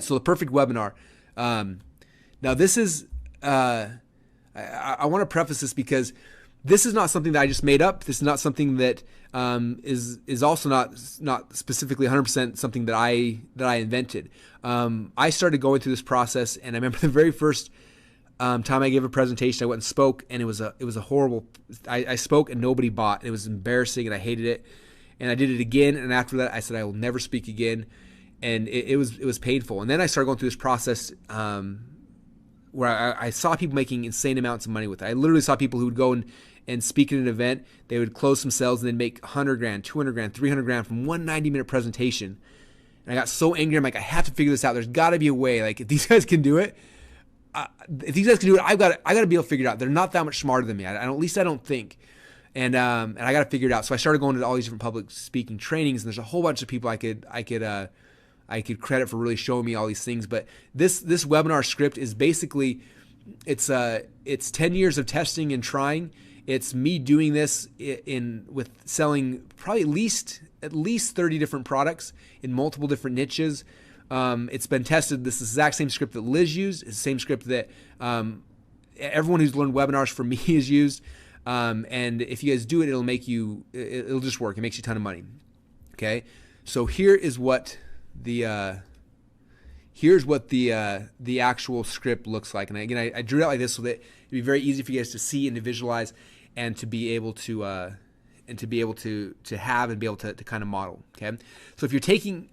So the perfect webinar. Now this is, I want to preface this because this is not something that I just made up. This is not something that is also not specifically 100% something that I invented. I started going through this process, and I remember the very first time I gave a presentation, I went and spoke, and it was a horrible. I spoke and nobody bought. It was embarrassing, and I hated it. And I did it again, and after that, I said I will never speak again, and it was painful. And then I started going through this process where I saw people making insane amounts of money with it. I literally saw people who would go and speak at an event. They would close some sales and then make 100 grand, 200 grand, 300 grand from one 90-minute presentation. And I got so angry. I'm like, I have to figure this out. There's got to be a way. Like, if these guys can do it, I've got to be able to figure it out. They're not that much smarter than me. At least I don't think. And I got to figure it out. So I started going to all these different public speaking trainings, and there's a whole bunch of people I could credit for really showing me all these things. But this webinar script is basically, it's 10 years of testing and trying. It's me doing this with selling probably at least 30 different products in multiple different niches. It's been tested. This is the exact same script that Liz used. It's the same script that everyone who's learned webinars from me has used. And if you guys do it, it'll just work. It makes you a ton of money. Okay. So here's what the actual script looks like. And again, I drew it out like this so that it'd be very easy for you guys to see and to visualize and to be able to have and be able to kind of model. Okay. So if you're taking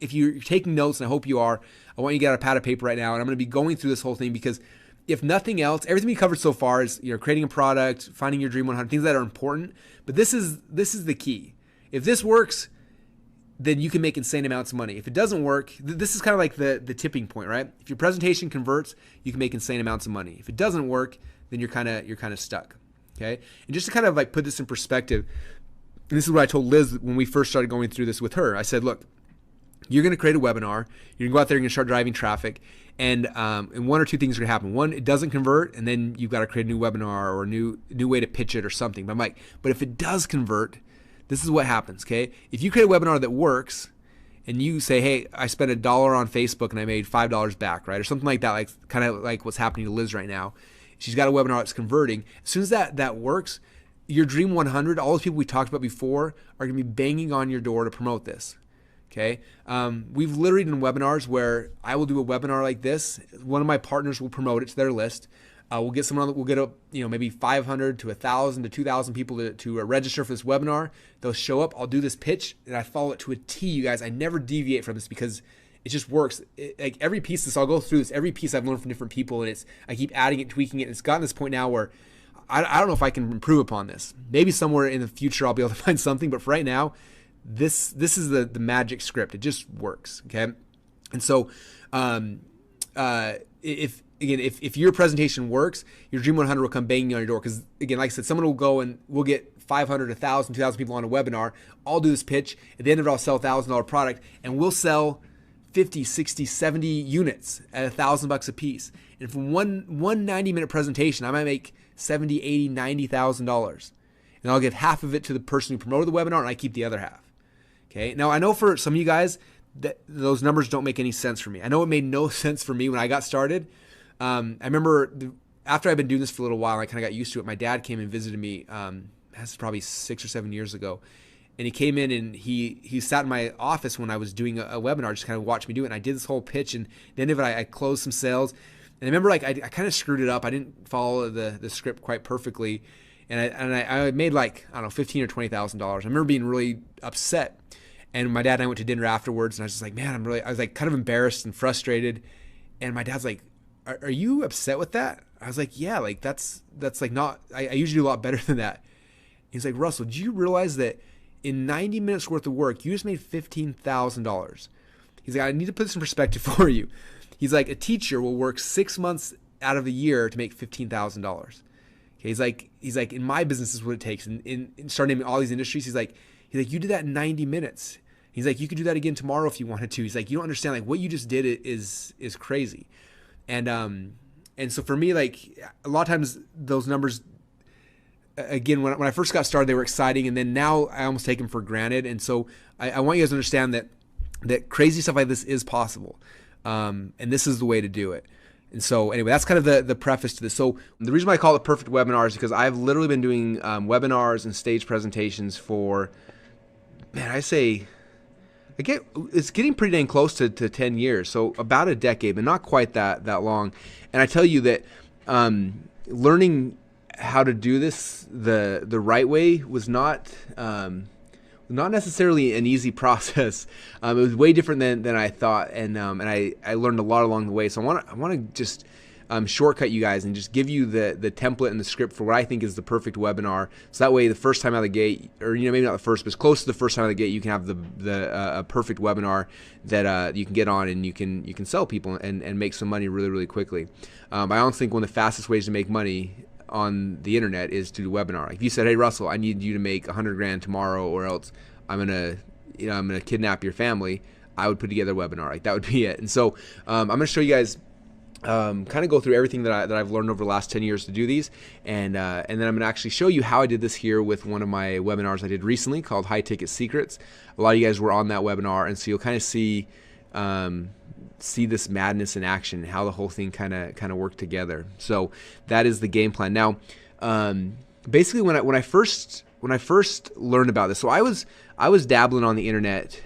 notes, and I hope you are, I want you to get out a pad of paper right now. And I'm going to be going through this whole thing because if nothing else, everything we covered so far is, creating a product, finding your dream 100, things that are important. But this is the key. If this works, then you can make insane amounts of money. If it doesn't work, this is kind of like the tipping point, right? If your presentation converts, you can make insane amounts of money. If it doesn't work, then you're kind of stuck. Okay? And just to kind of like put this in perspective, and this is what I told Liz when we first started going through this with her. I said, look, you're going to create a webinar. You're going to go out there, you're going to start driving traffic, and one or two things are going to happen. One, it doesn't convert, and then you've got to create a new webinar or a new way to pitch it or something. But I'm like, but if it does convert, this is what happens, okay? If you create a webinar that works, and you say, hey, I spent $1 on Facebook and I made $5 back, right? Or something like that, like kind of like what's happening to Liz right now. She's got a webinar that's converting. As soon as that works, your Dream 100, all those people we talked about before are going to be banging on your door to promote this. Okay. We've literally done webinars where I will do a webinar like this. One of my partners will promote it to their list. We'll get someone, we'll get maybe 500 to 1,000 to 2,000 people to register for this webinar. They'll show up. I'll do this pitch and I follow it to a T, you guys. I never deviate from this because it just works. Like every piece of this, I'll go through this. Every piece I've learned from different people, and I keep adding it, tweaking it. And it's gotten to this point now where I don't know if I can improve upon this. Maybe somewhere in the future I'll be able to find something, but for right now, this is the magic script. It just works. Okay. And so, if your presentation works, your Dream 100 will come banging on your door. Because again, like I said, someone will go and we'll get 500, 1,000, 2,000 people on a webinar. I'll do this pitch. At the end of it, I'll sell a $1,000 product, and we'll sell 50, 60, 70 units at $1,000 a piece. And from one 90-minute presentation, I might make $70, $80, $90,000. And I'll give half of it to the person who promoted the webinar, and I keep the other half. Okay. Now I know for some of you guys that those numbers don't make any sense for me. I know it made no sense for me when I got started. I remember after I've been doing this for a little while, I kind of got used to it. My dad came and visited me. That's probably 6 or 7 years ago. And he came in and he sat in my office when I was doing a webinar, just kind of watched me do it. And I did this whole pitch, and at the end of it, I closed some sales. And I remember I kind of screwed it up. I didn't follow the script quite perfectly. And I made like, I don't know, $15,000 or $20,000. I remember being really upset. And my dad and I went to dinner afterwards, and I was just like, man, I was like kind of embarrassed and frustrated. And my dad's like, are you upset with that? I was like, yeah, like that's like not, I usually do a lot better than that. He's like, Russell, do you realize that in 90 minutes worth of work, you just made $15,000? He's like, I need to put this in perspective for you. He's like, a teacher will work 6 months out of the year to make $15,000. Okay, he's like, in my business is what it takes. And in starting all these industries, he's like, you did that in 90 minutes. He's like, you could do that again tomorrow if you wanted to. He's like, you don't understand, like what you just did is crazy. And so for me, like a lot of times those numbers, again, when I first got started, they were exciting. And then now I almost take them for granted. And so I want you guys to understand that crazy stuff like this is possible. and this is the way to do it. And so anyway, that's kind of the preface to this. So the reason why I call it perfect webinar is because I've literally been doing webinars and stage presentations for, man, it's getting pretty dang close to 10 years. So about a decade, but not quite that long. And I tell you that learning how to do this the right way was not necessarily an easy process. It was way different than I thought, and I learned a lot along the way. So I want to just shortcut you guys and just give you the template and the script for what I think is the perfect webinar. So that way, the first time out of the gate, or maybe not the first, but as close to the first time out of the gate, you can have a perfect webinar that you can get on and you can sell people and make some money really, really quickly. I honestly think one of the fastest ways to make money on the internet is to do a webinar. Like if you said, "Hey Russell, I need you to make $100,000 tomorrow, or else I'm gonna kidnap your family," I would put together a webinar. Like that would be it. And so I'm gonna show you guys, kind of go through everything that I've learned over the last 10 years to do these, and then I'm gonna actually show you how I did this here with one of my webinars I did recently called TicketSecrets. A lot of you guys were on that webinar, and so you'll kind of see this madness in action, how the whole thing kind of worked together. So that is the game plan. Now, basically, when I first learned about this, so I was dabbling on the internet.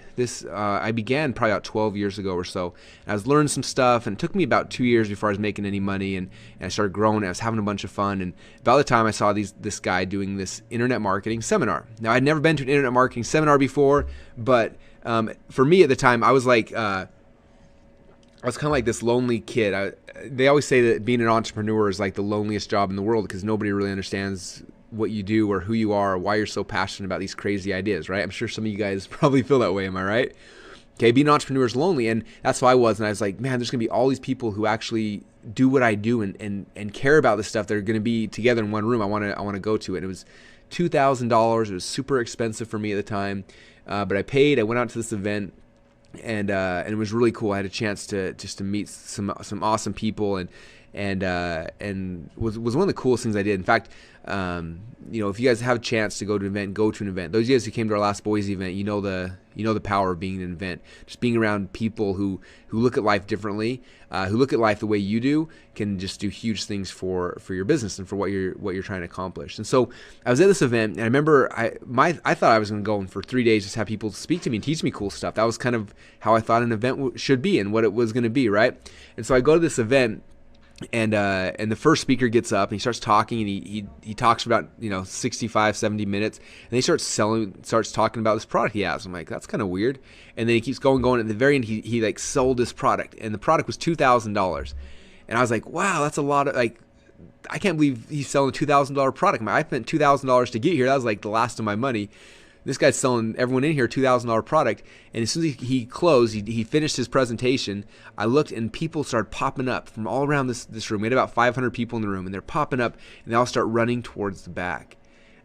I began probably about 12 years ago or so. And I was learning some stuff, and it took me about 2 years before I was making any money, and I started growing. And I was having a bunch of fun, and about the time I saw this guy doing this internet marketing seminar. Now, I'd never been to an internet marketing seminar before, but for me at the time, I was like, I was kind of like this lonely kid. They always say that being an entrepreneur is like the loneliest job in the world because nobody really understands what you do or who you are or why you're so passionate about these crazy ideas, right? I'm sure some of you guys probably feel that way. Am I right? Okay, being an entrepreneur is lonely, and that's how I was. And I was like, man, there's going to be all these people who actually do what I do and care about this stuff. They're going to be together in one room. I want to go to it. It was $2,000. It was super expensive for me at the time, but I paid. I went out to this event. And it was really cool. I had a chance to meet some awesome people, and was one of the coolest things I did. In fact, if you guys have a chance to go to an event, go to an event. Those of you guys who came to our last Boise event, you know the power of being at an event. Just being around people who look at life differently, who look at life the way you do, can just do huge things for your business and for what you're trying to accomplish. And so I was at this event, and I remember I thought I was going to go and for 3 days just have people speak to me and teach me cool stuff. That was kind of how I thought an event should be and what it was going to be, right? And so I go to this event. And the first speaker gets up and he starts talking, and he talks for about 65, 70 minutes, and he starts talking about this product he has. I'm like, that's kind of weird. And then he keeps going. At the very end, he like sold this product, and the product was $2,000. And I was like, wow, that's a lot of, like, I can't believe he's selling a $2,000 product. I spent $2,000 to get here. That was like the last of my money. This guy's selling everyone in here a $2,000 product. And as soon as he closed, he finished his presentation, I looked and people started popping up from all around this room. We had about 500 people in the room, and they're popping up, and they all start running towards the back.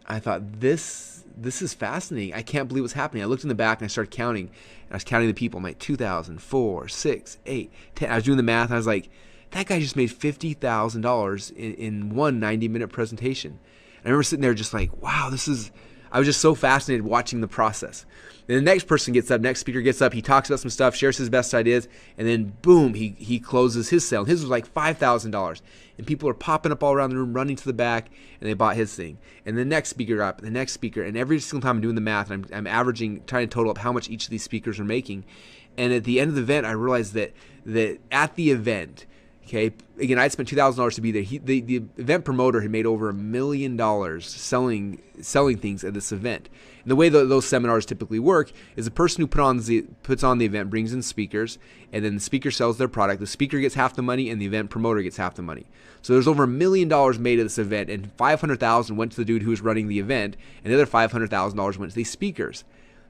I thought, this is fascinating. I can't believe what's happening. I looked in the back and I started counting. And I was counting the people. I'm like, 2,000, 4, 6, 8, 10. I was doing the math. And I was like, that guy just made $50,000 in one 90-minute presentation. And I remember sitting there just like, wow, I was just so fascinated watching the process. Then the next person gets up, next speaker gets up, he talks about some stuff, shares his best ideas, and then boom, he closes his sale. His was like $5,000. And people are popping up all around the room, running to the back, and they bought his thing. And the next speaker got up, the next speaker, and every single time I'm doing the math, and I'm averaging, trying to total up how much each of these speakers are making. And at the end of the event, I realized that at the event, okay, again, I spent $2,000 to be there. The event promoter had made over $1 million selling things at this event. And the way those seminars typically work is the person who puts on the event brings in speakers, and then the speaker sells their product. The speaker gets half the money, and the event promoter gets half the money. So there's over $1 million made at this event, and $500,000 went to the dude who was running the event, and the other $500,000 went to these speakers.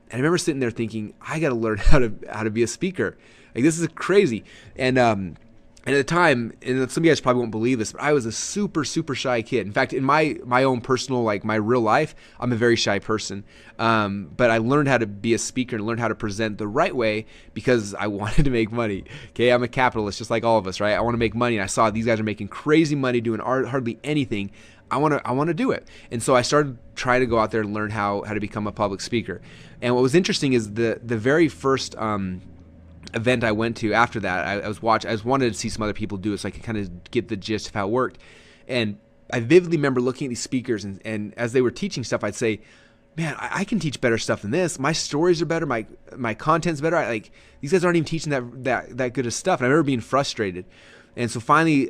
And I remember sitting there thinking, I got to learn how to be a speaker. Like, this is crazy. And at the time, and some of you guys probably won't believe this, but I was a super, super shy kid. In fact, in my own personal, like my real life, I'm a very shy person. But I learned how to be a speaker and learned how to present the right way because I wanted to make money. Okay, I'm a capitalist just like all of us, right? I want to make money, and I saw these guys are making crazy money doing hardly anything. I want to do it. And so I started trying to go out there and learn how to become a public speaker. And what was interesting is the very first event I went to after that, I was wanted to see some other people do it so I could kind of get the gist of how it worked. And I vividly remember looking at these speakers, and as they were teaching stuff, I'd say, man, I can teach better stuff than this. My stories are better. My content's better. These guys aren't even teaching that good of stuff. And I remember being frustrated. And so finally,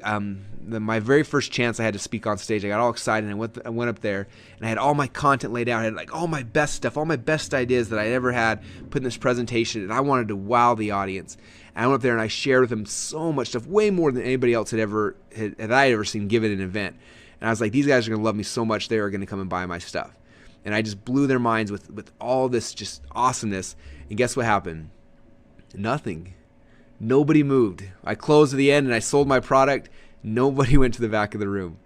my very first chance I had to speak on stage, I got all excited, and I went up there, and I had all my content laid out. I had like all my best stuff, all my best ideas that I ever had put in this presentation, and I wanted to wow the audience. And I went up there and I shared with them so much stuff, way more than anybody else had I ever seen given an event. And I was like, these guys are going to love me so much, they are going to come and buy my stuff. And I just blew their minds with all this just awesomeness. And guess what happened? Nothing. Nobody moved. I closed at the end and I sold my product. Nobody went to the back of the room.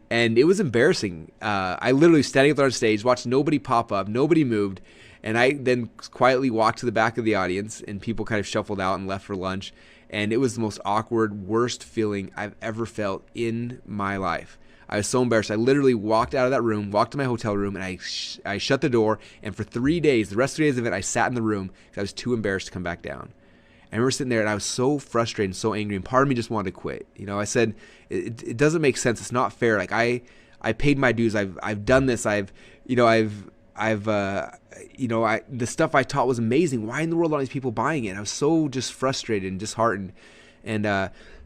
And it was embarrassing. I literally was standing up there on stage, watched nobody pop up, nobody moved. And I then quietly walked to the back of the audience, and people kind of shuffled out and left for lunch. And it was the most awkward, worst feeling I've ever felt in my life. I was so embarrassed. I literally walked out of that room, walked to my hotel room, and I shut the door. And for 3 days, the rest of the days of it, I sat in the room because I was too embarrassed to come back down. I remember sitting there, and I was so frustrated and so angry, and part of me just wanted to quit. I said, it doesn't make sense. It's not fair. Like I paid my dues. I've done this. The stuff I taught was amazing. Why in the world are all these people buying it? I was so just frustrated and disheartened, and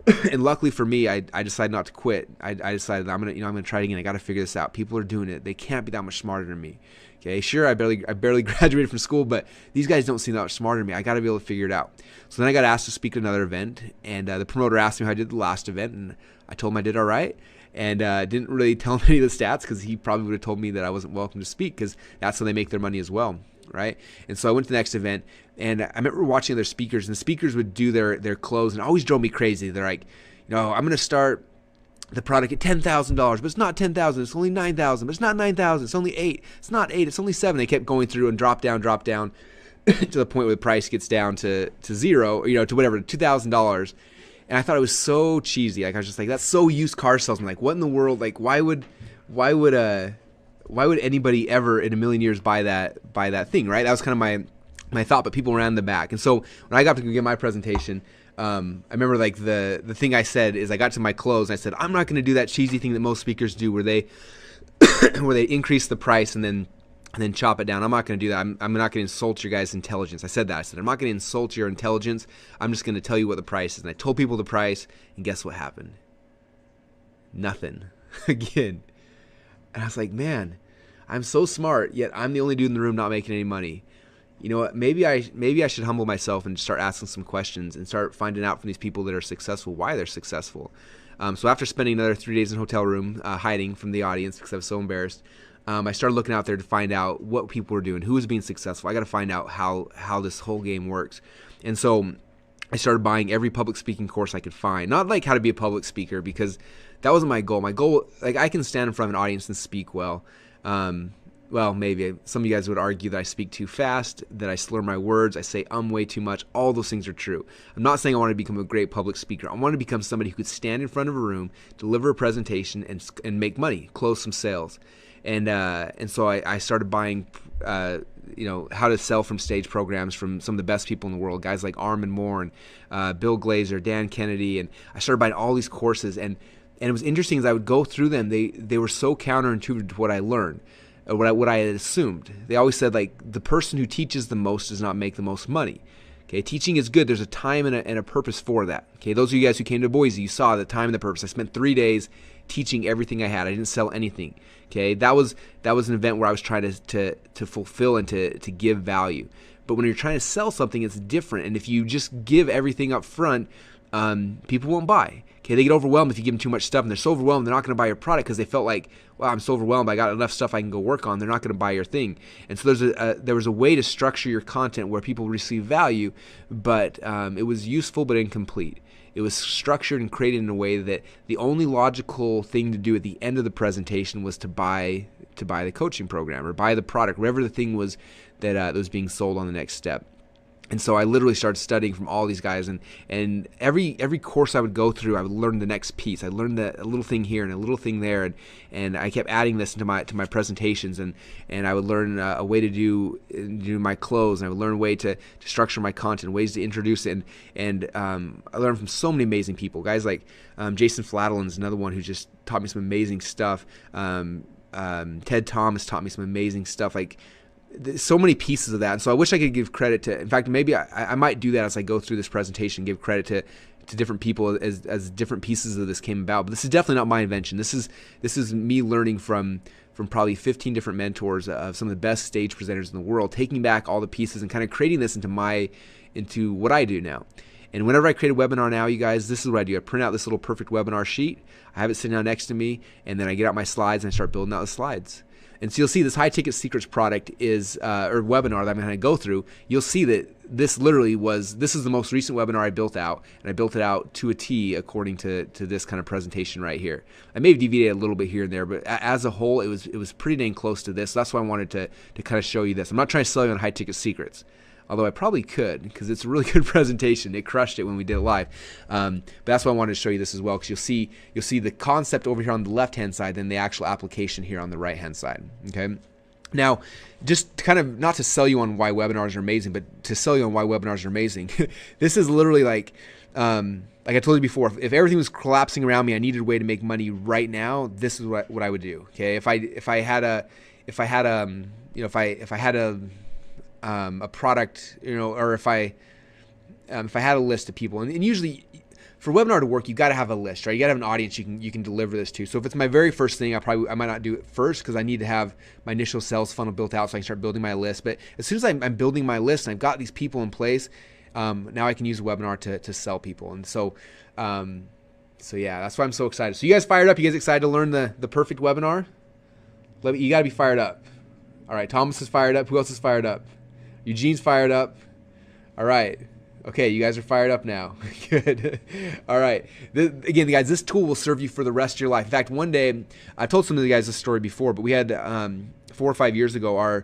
and luckily for me, I decided not to quit. I decided I'm gonna try it again. I got to figure this out. People are doing it. They can't be that much smarter than me. Okay, sure, I barely graduated from school, but these guys don't seem that much smarter than me. I got to be able to figure it out. So then I got asked to speak at another event, and the promoter asked me how I did the last event, and I told him I did all right, and didn't really tell him any of the stats because he probably would have told me that I wasn't welcome to speak because that's how they make their money as well, right? And so I went to the next event, and I remember watching other speakers, and the speakers would do their close, and it always drove me crazy. They're like, I'm going to start the product at $10,000, but it's not $10,000. It's only $9,000, but it's not $9,000. It's only $8,000. It's not $8,000. It's only $7,000. They kept going through and drop down to the point where the price gets down to zero, to whatever, $2,000. And I thought it was so cheesy. Like I was just like, that's so used car salesman. Like what in the world? Like why would anybody ever in a million years buy that thing, right? That was kind of my thought. But people ran in the back, and so when I got to give my presentation. I remember like the thing I said is I got to my close and I said, I'm not going to do that cheesy thing that most speakers do where they increase the price and then chop it down. I'm not going to do that. I'm not going to insult your guys' intelligence. I said that. I said, I'm not going to insult your intelligence. I'm just going to tell you what the price is. And I told people the price, and guess what happened? Nothing. Again. And I was like, man, I'm so smart, yet I'm the only dude in the room not making any money. You know what? Maybe I should humble myself and start asking some questions and start finding out from these people that are successful why they're successful. So after spending another 3 days in a hotel room hiding from the audience because I was so embarrassed, I started looking out there to find out what people were doing, who was being successful. I got to find out how this whole game works. And so I started buying every public speaking course I could find. Not like how to be a public speaker because that wasn't my goal. My goal, like I can stand in front of an audience and speak well. Well, maybe some of you guys would argue that I speak too fast, that I slur my words, I say way too much. All those things are true. I'm not saying I want to become a great public speaker. I want to become somebody who could stand in front of a room, deliver a presentation, and make money, close some sales. And so I started buying, how to sell from stage programs from some of the best people in the world, guys like Armin Moore and Bill Glazer, Dan Kennedy, and I started buying all these courses. And it was interesting as I would go through them, they were so counterintuitive to what I learned. What I had assumed. They always said, like, the person who teaches the most does not make the most money. Okay, teaching is good. There's a time and a purpose for that. Okay, those of you guys who came to Boise, you saw the time and the purpose. I spent 3 days teaching everything I had. I didn't sell anything. Okay, that was an event where I was trying to fulfill and to give value. But when you're trying to sell something, it's different. And if you just give everything up front, people won't buy. Okay, they get overwhelmed if you give them too much stuff, and they're so overwhelmed they're not going to buy your product because they felt like, well, I'm so overwhelmed, I got enough stuff I can go work on. They're not going to buy your thing. And so there was a way to structure your content where people receive value, but it was useful but incomplete. It was structured and created in a way that the only logical thing to do at the end of the presentation was to buy the coaching program or buy the product, whatever the thing was that was being sold on the next step. And so I literally started studying from all these guys, and every course I would go through, I would learn the next piece. I learned a little thing here and a little thing there, and I kept adding this into my presentations, and I would learn a way to do my clothes, and I would learn a way to structure my content, ways to introduce it, and I learned from so many amazing people, guys like Jason Fladlin is another one who just taught me some amazing stuff. Ted Thomas taught me some amazing stuff, like so many pieces of that. And so I wish I could give credit to, in fact, maybe I might do that as I go through this presentation, give credit to different people as different pieces of this came about. But this is definitely not my invention. This is me learning from probably 15 different mentors of some of the best stage presenters in the world, taking back all the pieces and kind of creating this into what I do now. And whenever I create a webinar now, you guys, this is what I do. I print out this little perfect webinar sheet. I have it sitting down next to me, and then I get out my slides and I start building out the slides. And so you'll see this high ticket secrets product is, or webinar that I'm going to go through. You'll see that this is the most recent webinar I built out, and I built it out to a T according to this kind of presentation right here. I may have deviated a little bit here and there, but as a whole, it was pretty dang close to this. So that's why I wanted to kind of show you this. I'm not trying to sell you on high ticket secrets, although I probably could, because it's a really good presentation. It crushed it when we did it live. But that's why I wanted to show you this as well, because you'll see the concept over here on the left-hand side, then the actual application here on the right-hand side. Okay. Now, just kind of not to sell you on why webinars are amazing, but to sell you on why webinars are amazing. This is literally like I told you before, if everything was collapsing around me, I needed a way to make money right now. This is what I would do. Okay. If I had a product, or if I had a list of people, and usually for webinar to work, you got to have a list, right? You got to have an audience you can deliver this to. So if it's my very first thing, I might not do it first, because I need to have my initial sales funnel built out so I can start building my list. But as soon as I'm building my list and I've got these people in place, now I can use a webinar to sell people. And so yeah, that's why I'm so excited. So you guys fired up? You guys excited to learn the perfect webinar? You got to be fired up. All right, Thomas is fired up. Who else is fired up? Eugene's fired up. All right. Okay, you guys are fired up now. Good. All right. Again, guys, this tool will serve you for the rest of your life. In fact, one day, I've told some of you guys this story before, but we had 4 or 5 years ago,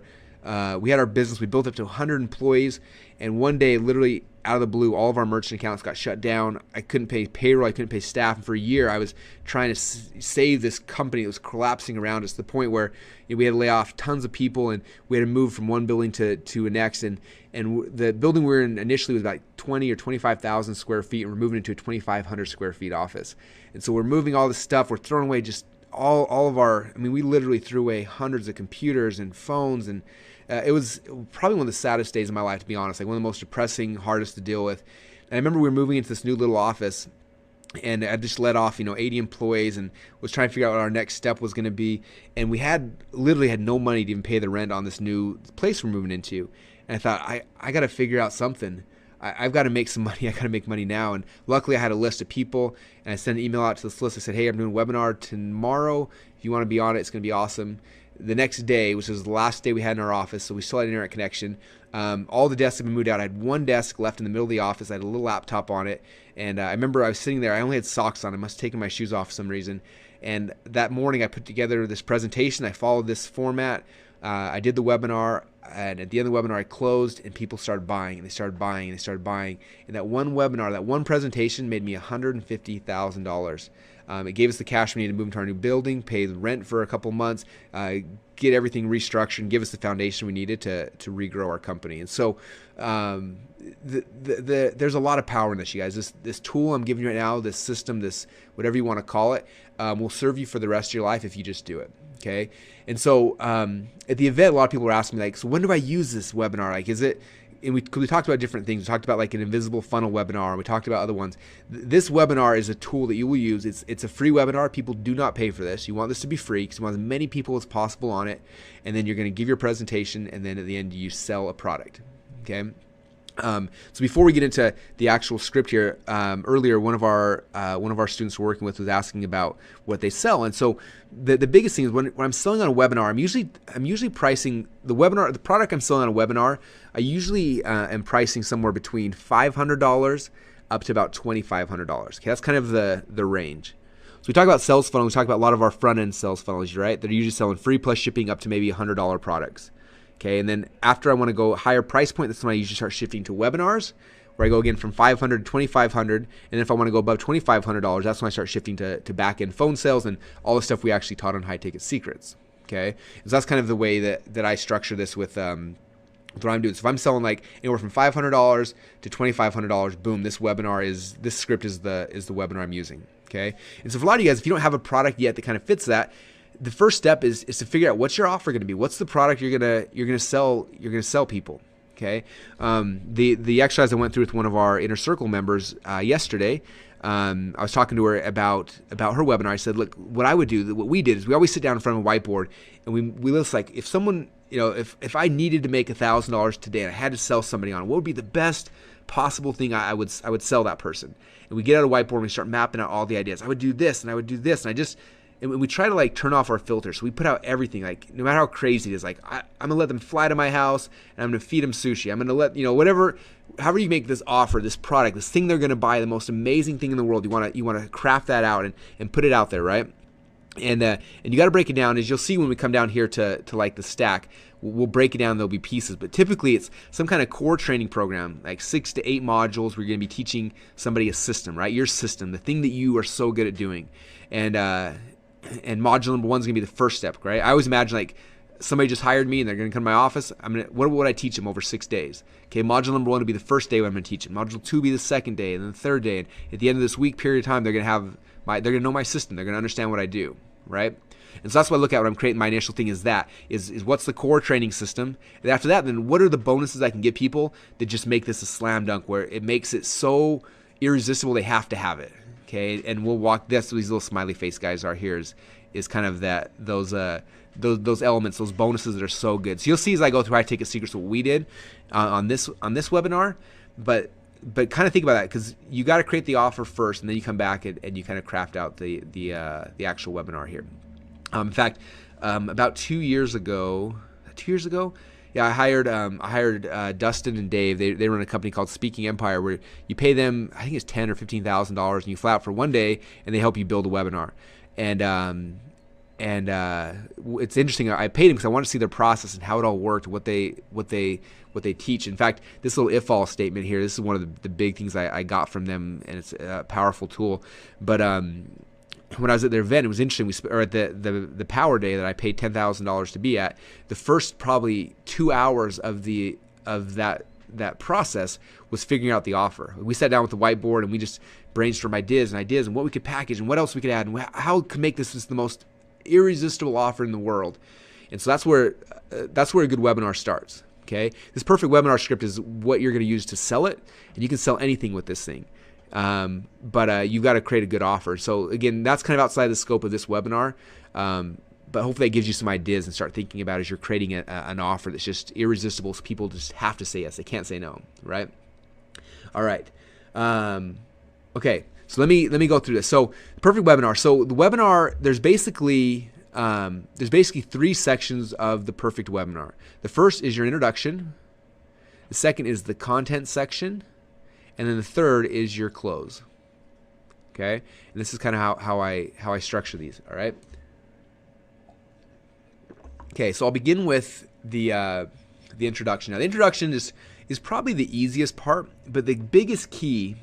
we had our business. We built up to 100 employees, and one day, literally out of the blue, all of our merchant accounts got shut down. I couldn't pay payroll. I couldn't pay staff. And for a year, I was trying to save this company that was collapsing around us, to the point where we had to lay off tons of people, and we had to move from one building to the next. And the building we were in initially was about 20 or 25,000 square feet, and we're moving into a 2,500 square feet office. And so we're moving all this stuff. We're throwing away just all of our, we literally threw away hundreds of computers and phones, and it was probably one of the saddest days of my life, to be honest, like one of the most depressing, hardest to deal with. And I remember we were moving into this new little office, and I just let off 80 employees, and was trying to figure out what our next step was going to be. And we literally had no money to even pay the rent on this new place we're moving into. And I thought, I got to figure out something. I've got to make some money. I got to make money now. And luckily I had a list of people, and I sent an email out to this list. I said, hey, I'm doing a webinar tomorrow. If you want to be on it, it's going to be awesome. The next day, which was the last day we had in our office, so we still had internet connection. All the desks had been moved out. I had one desk left in the middle of the office. I had a little laptop on it. And I remember I was sitting there. I only had socks on. I must have taken my shoes off for some reason. And that morning I put together this presentation. I followed this format. I did the webinar, and at the end of the webinar I closed, and people started buying, and they started buying, and they started buying. And that one webinar, that one presentation made me $150,000. It gave us the cash we needed to move into our new building, pay the rent for a couple months, get everything restructured, and give us the foundation we needed to regrow our company. And so there's a lot of power in this, you guys. This tool I'm giving you right now, this system, this whatever you want to call it, will serve you for the rest of your life if you just do it. Okay. And so at the event, a lot of people were asking me, like, so when do I use this webinar? Like, is it? And we talked about different things. We talked about like an invisible funnel webinar, and we talked about other ones. This webinar is a tool that you will use. It's a free webinar. People do not pay for this. You want this to be free because you want as many people as possible on it, and then you're going to give your presentation, and then at the end you sell a product. Okay. So before we get into the actual script here, earlier one of our students we're working with was asking about what they sell, and so the biggest thing is when I'm selling on a webinar, I'm usually pricing the product I'm selling on a webinar. I usually am pricing somewhere between $500 up to about $2,500. Okay, that's kind of the range. So we talk about sales funnels. We talk about a lot of our front end sales funnels, right? They're usually selling free plus shipping up to maybe $100 products. Okay, and then after I want to go higher price point, that's when I usually start shifting to webinars, where I go again from $500 to $2,500, and then if I want to go above $2,500, that's when I start shifting to back-end phone sales and all the stuff we actually taught on High Ticket Secrets. Okay, so that's kind of the way that I structure this with what I'm doing. So if I'm selling like anywhere from $500 to $2,500, boom, this script is the webinar I'm using. Okay, and so for a lot of you guys, if you don't have a product yet that kind of fits that, the first step is to figure out what's your offer going to be. What's the product you're gonna sell people. Okay, the exercise I went through with one of our Inner Circle members yesterday. I was talking to her about her webinar. I said, look, what I would do, what we did is we always sit down in front of a whiteboard and we list like if someone, if I needed to make $1,000 today and I had to sell somebody on, what would be the best possible thing I would sell that person? And we get out a whiteboard and we start mapping out all the ideas. I would do this and I would do this, and we try to like turn off our filter. So we put out everything, like no matter how crazy it is, like I'm gonna let them fly to my house and I'm gonna feed them sushi. I'm gonna let, whatever, however you make this offer, this product, this thing they're gonna buy, the most amazing thing in the world, you wanna craft that out and put it out there, right? And you got to break it down. As you'll see when we come down here to like the stack, we'll break it down. There'll be pieces, but typically it's some kind of core training program, like 6 to 8 modules. We're going to be teaching somebody a system, right? Your system, the thing that you are so good at doing. And module number 1 is going to be the first step, right? I always imagine like somebody just hired me and they're going to come to my office. What would I teach them over 6 days? Okay, module number 1 will be the first day when I'm going to teach them. Module 2 will be the second day, and then the third day. And at the end of this week period of time, they're going to know my system. They're going to understand what I do, right? And so that's what I look at when I'm creating my initial thing is what's the core training system? And after that, then what are the bonuses I can give people that just make this a slam dunk where it makes it so irresistible they have to have it, okay? And we'll walk this, these little smiley face guys are here is kind of those elements, those bonuses that are so good. So you'll see as I go through High Ticket Secrets what we did on this webinar, but kind of think about that because you got to create the offer first, and then you come back and you kind of craft out the actual webinar here. In fact, about 2 years ago, yeah, I hired Dustin and Dave. They run a company called Speaking Empire, where you pay them, I think it's $10,000 or $15,000, and you fly out for one day, and they help you build a webinar. And it's interesting. I paid them because I wanted to see their process and how it all worked, what they teach. In fact, this little if-all statement here, this is one of the big things I got from them, and it's a powerful tool. But when I was at their event, it was interesting. Or at the Power Day that I paid $10,000 to be at, the first probably 2 hours of that process was figuring out the offer. We sat down with the whiteboard and we just brainstormed ideas and what we could package and what else we could add and how we could make this the most irresistible offer in the world. And so that's where a good webinar starts. Okay, this perfect webinar script is what you're going to use to sell it, and you can sell anything with this thing. But you've got to create a good offer. So again, that's kind of outside the scope of this webinar. But hopefully that gives you some ideas and start thinking about as you're creating an offer that's just irresistible. So people just have to say yes. They can't say no, right? All right. Okay. So let me go through this. So perfect webinar. So the webinar, there's basically 3 sections of the perfect webinar. The first is your introduction. The second is the content section. And then the third is your close. Okay? And this is kind of how I structure these, all right? Okay, so I'll begin with the introduction. Now, the introduction is probably the easiest part, but the biggest key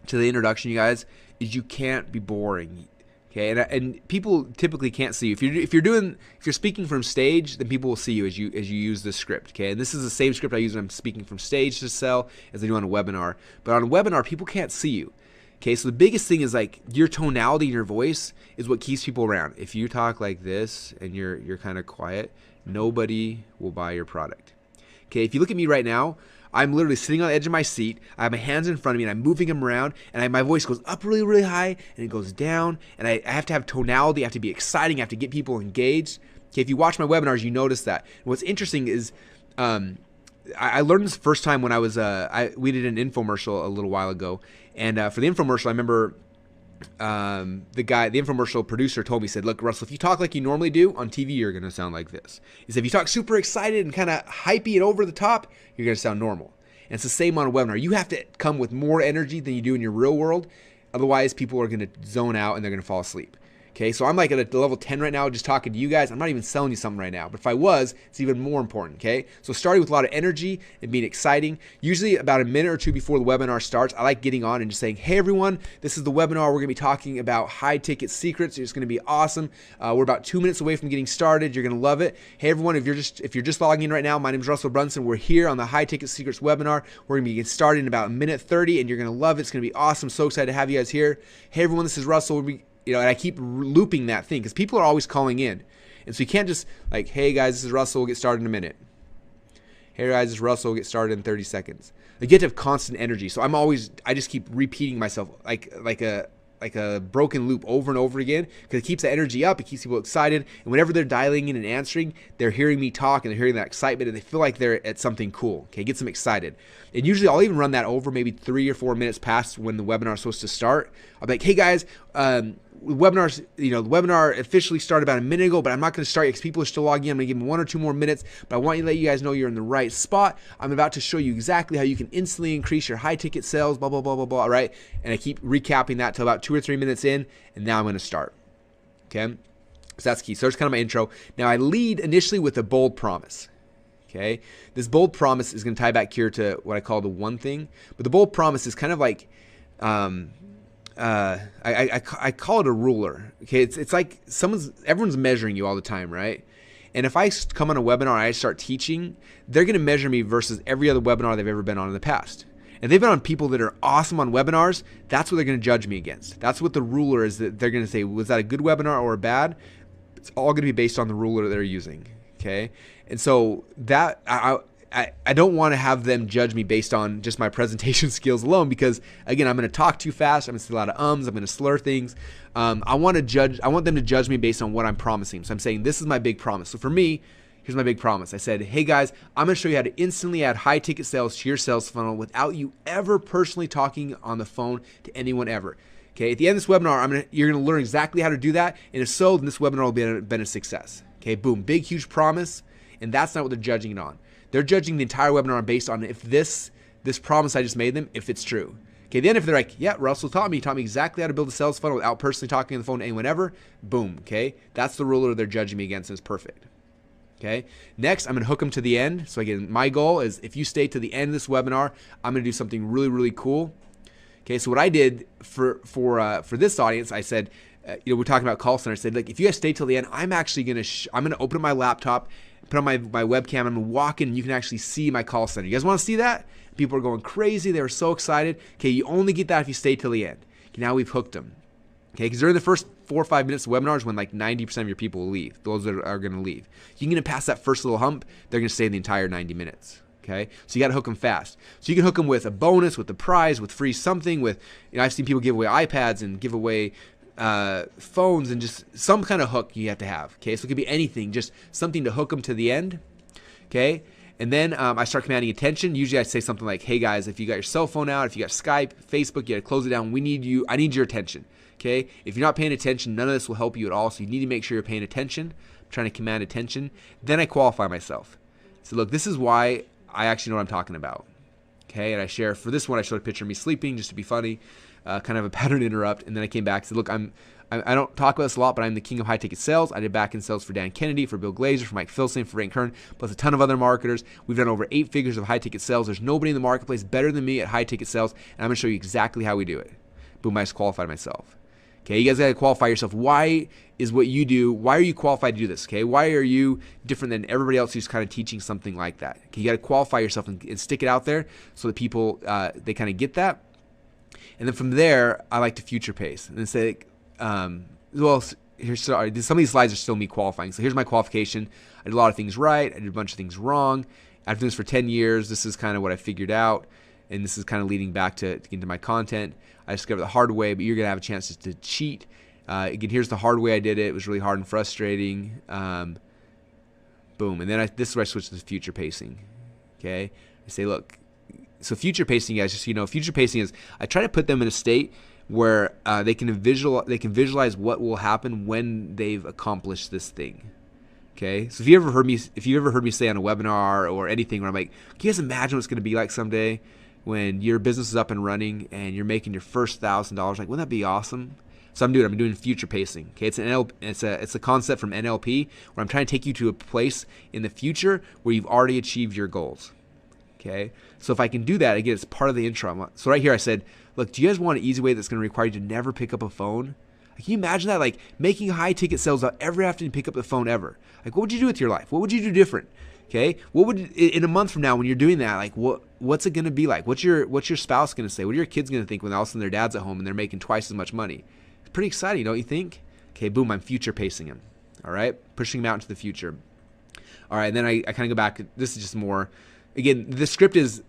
to the introduction, you guys, is you can't be boring. Okay, and people typically can't see you. If you're speaking from stage, then people will see you as you use this script. Okay, and this is the same script I use when I'm speaking from stage to sell as I do on a webinar. But on a webinar, people can't see you. Okay, so the biggest thing is like your tonality in your voice is what keeps people around. If you talk like this and you're kind of quiet, nobody will buy your product. Okay, if you look at me right now, I'm literally sitting on the edge of my seat. I have my hands in front of me, and I'm moving them around, and my voice goes up really, really high, and it goes down, and I have to have tonality. I have to be exciting. I have to get people engaged. Okay, if you watch my webinars, you notice that. And what's interesting is I learned this first time when we did an infomercial a little while ago, and for the infomercial, I remember the infomercial producer told me, he said, look, Russell, if you talk like you normally do on TV, you're going to sound like this. He said, if you talk super excited and kind of hypey and over the top, you're going to sound normal. And it's the same on a webinar. You have to come with more energy than you do in your real world. Otherwise, people are going to zone out and they're going to fall asleep. Okay, Okay, so I'm like at a level 10 right now, just talking to you guys. I'm not even selling you something right now, but if I was, it's even more important, okay? So starting with a lot of energy and being exciting. Usually about a minute or two before the webinar starts, I like getting on and just saying, hey everyone, this is the webinar. We're gonna be talking about high ticket secrets. It's gonna be awesome. We're about 2 minutes away from getting started. You're gonna love it. Hey everyone, if you're just logging in right now, my name is Russell Brunson. We're here on the high ticket secrets webinar. We're gonna be getting started in about a minute 30 and you're gonna love it. It's gonna be awesome. So excited to have you guys here. Hey everyone, this is Russell. And I keep looping that thing because people are always calling in. And so you can't just like, hey guys, this is Russell, we'll get started in a minute. Hey guys, this is Russell, we'll get started in 30 seconds. You get to have constant energy. So I just keep repeating myself like a broken loop over and over again because it keeps the energy up, it keeps people excited. And whenever they're dialing in and answering, they're hearing me talk and they're hearing that excitement and they feel like they're at something cool. Okay, gets them excited. And usually I'll even run that over maybe 3 or 4 minutes past when the webinar is supposed to start. I'll be like, hey guys, the webinar officially started about a minute ago, but I'm not going to start because people are still logging in. I'm going to give them 1 or 2 more minutes, but I want to let you guys know you're in the right spot. I'm about to show you exactly how you can instantly increase your high ticket sales, blah, blah, blah, blah, blah, right? And I keep recapping that till about 2 or 3 minutes in, and now I'm going to start, okay? So that's key. So that's kind of my intro. Now I lead initially with a bold promise. Okay, this bold promise is going to tie back here to what I call the one thing, but the bold promise is kind of like, I call it a ruler. Okay, it's like everyone's measuring you all the time, right? And if I come on a webinar and I start teaching, they're going to measure me versus every other webinar they've ever been on in the past. And they've been on people that are awesome on webinars. That's what they're going to judge me against. That's what the ruler is. That they're going to say, was that a good webinar or a bad? It's all going to be based on the ruler that they're using. Okay, and so that I don't want to have them judge me based on just my presentation skills alone because again, I'm going to talk too fast. I'm going to say a lot of ums. I'm going to slur things. I want them to judge me based on what I'm promising. So I'm saying this is my big promise. So for me, here's my big promise. I said, hey guys, I'm going to show you how to instantly add high ticket sales to your sales funnel without you ever personally talking on the phone to anyone ever. Okay, at the end of this webinar, you're going to learn exactly how to do that. And if so, then this webinar will be a success. Okay, boom, big, huge promise. And that's not what they're judging it on. They're judging the entire webinar based on if this promise I just made them, if it's true. Okay, then if they're like, yeah, Russell taught me exactly how to build a sales funnel without personally talking on the phone to anyone ever, boom, okay? That's the ruler they're judging me against and it's perfect. Okay, next I'm gonna hook them to the end. So again, my goal is if you stay to the end of this webinar, I'm gonna do something really, really cool. Okay, so what I did for this audience, I said, we're talking about call center. I said, like, if you guys stay till the end, I'm actually I'm gonna open up my laptop, put on my webcam, I'm gonna walk in, and you can actually see my call center. You guys want to see that? People are going crazy. They were so excited. Okay, you only get that if you stay till the end. Okay, now we've hooked them. Okay, because during the first 4 or 5 minutes of webinars, when like 90% of your people will leave, those that are gonna leave. You can get past that first little hump, they're gonna stay the entire 90 minutes. Okay, so you got to hook them fast. So you can hook them with a bonus, with the prize, with free something. With I've seen people give away iPads and give away phones and just some kind of hook you have to have. Okay, so it could be anything, just something to hook them to the end. Okay, and then I start commanding attention. Usually I say something like, "Hey guys, if you got your cell phone out, if you got Skype, Facebook, you got to close it down. I need your attention." Okay, if you're not paying attention, none of this will help you at all. So you need to make sure you're paying attention. I'm trying to command attention. Then I qualify myself. So look, this is why I actually know what I'm talking about. Okay, and I share, for this one, I showed a picture of me sleeping just to be funny, kind of a pattern interrupt, and then I came back and said, look, I don't talk about this a lot, but I'm the king of high ticket sales. I did back-end sales for Dan Kennedy, for Bill Glazer, for Mike Filson, for Rank Kern, plus a ton of other marketers. We've done over 8 figures of high ticket sales. There's nobody in the marketplace better than me at high ticket sales, and I'm gonna show you exactly how we do it. Boom, I just qualified myself. Okay, you guys gotta qualify yourself. Why is what you do, why are you qualified to do this? Okay, why are you different than everybody else who's kind of teaching something like that? Okay, you gotta qualify yourself and stick it out there so that people, they kind of get that. And then from there, I like to future pace and then say, well, some of these slides are still me qualifying. So here's my qualification. I did a lot of things right. I did a bunch of things wrong. I've done this for 10 years. This is kind of what I figured out. And this is kind of leading back to get into my content. I discovered the hard way, but you're going to have a chance to cheat. Again, here's the hard way I did it. It was really hard and frustrating. Boom. And then this is where I switch to future pacing. Okay. I say, look, so future pacing, guys, just so you know, future pacing is I try to put them in a state where they can visualize what will happen when they've accomplished this thing. Okay, so if you ever heard me say on a webinar or anything where I'm like, can you guys imagine what it's going to be like someday when your business is up and running and you're making your first $1,000? Like, wouldn't that be awesome? So I'm doing future pacing. Okay, it's a concept from NLP where I'm trying to take you to a place in the future where you've already achieved your goals. Okay, so if I can do that, again, it's part of the intro. So right here I said, look, do you guys want an easy way that's going to require you to never pick up a phone? Can you imagine that? Like making high ticket sales without ever having to pick up the phone ever. Like what would you do with your life? What would you do different? Okay, what would, in a month from now when you're doing that, like what's it going to be like? What's your spouse going to say? What are your kids going to think when all of a sudden their dad's at home and they're making twice as much money? It's pretty exciting, don't you think? Okay, boom, I'm future pacing them. All right, pushing them out into the future. All right, and then I kind of go back. This is just more. Again, the script is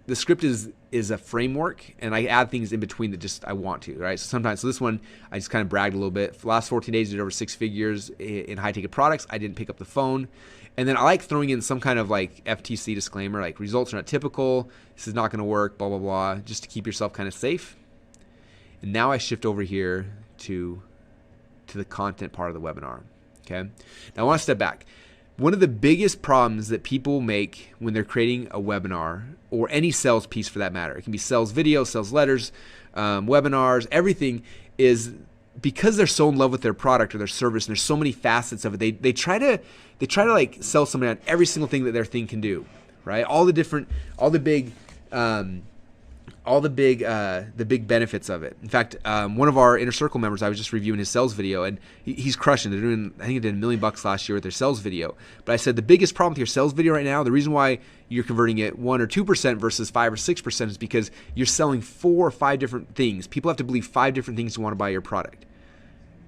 a framework, and I add things in between that just I want to, right? So this one I just kind of bragged a little bit. For the last 14 days, I did over 6 figures in high ticket products. I didn't pick up the phone, and then I like throwing in some kind of like FTC disclaimer, like results are not typical. This is not going to work, blah blah blah, just to keep yourself kind of safe. And now I shift over here to the content part of the webinar. Okay, now I want to step back. One of the biggest problems that people make when they're creating a webinar or any sales piece for that matter, it can be sales video, sales letters, webinars, everything, is because they're so in love with their product or their service and there's so many facets of it, they try to like sell somebody on every single thing that their thing can do, right? The big benefits of it. In fact, one of our Inner Circle members, I was just reviewing his sales video, and he's crushing. They're doing, I think they did $1 million last year with their sales video. But I said the biggest problem with your sales video right now, the reason why you're converting it 1 or 2% versus 5 or 6% is because you're selling 4 or 5 different things. People have to believe 5 different things to want to buy your product.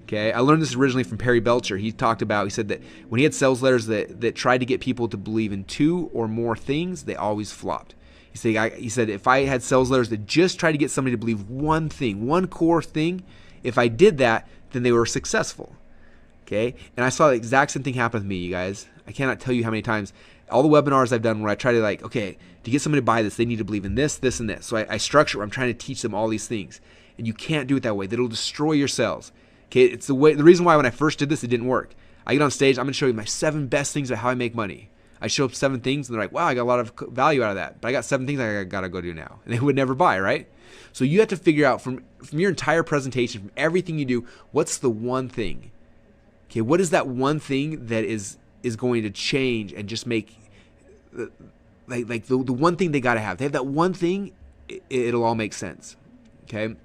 Okay, I learned this originally from Perry Belcher. He said that when he had sales letters that tried to get people to believe in 2 or more things, they always flopped. He said, if I had sales letters that just tried to get somebody to believe one thing, one core thing, if I did that, then they were successful. Okay? And I saw the exact same thing happen with me, you guys. I cannot tell you how many times, all the webinars I've done where I try to like, okay, to get somebody to buy this, they need to believe in this, this, and this. So I structure, I'm trying to teach them all these things. And you can't do it that way. That'll destroy your sales. Okay? It's the reason why when I first did this, it didn't work. I get on stage, I'm going to show you my 7 best things about how I make money. I show up 7 things and they're like, wow, I got a lot of value out of that. But I got 7 things I got to go do now. And they would never buy, right? So you have to figure out from your entire presentation, from everything you do, what's the one thing? Okay, what is that one thing that is going to change and just make, like the one thing they got to have. They have that one thing, it'll all make sense. Okay?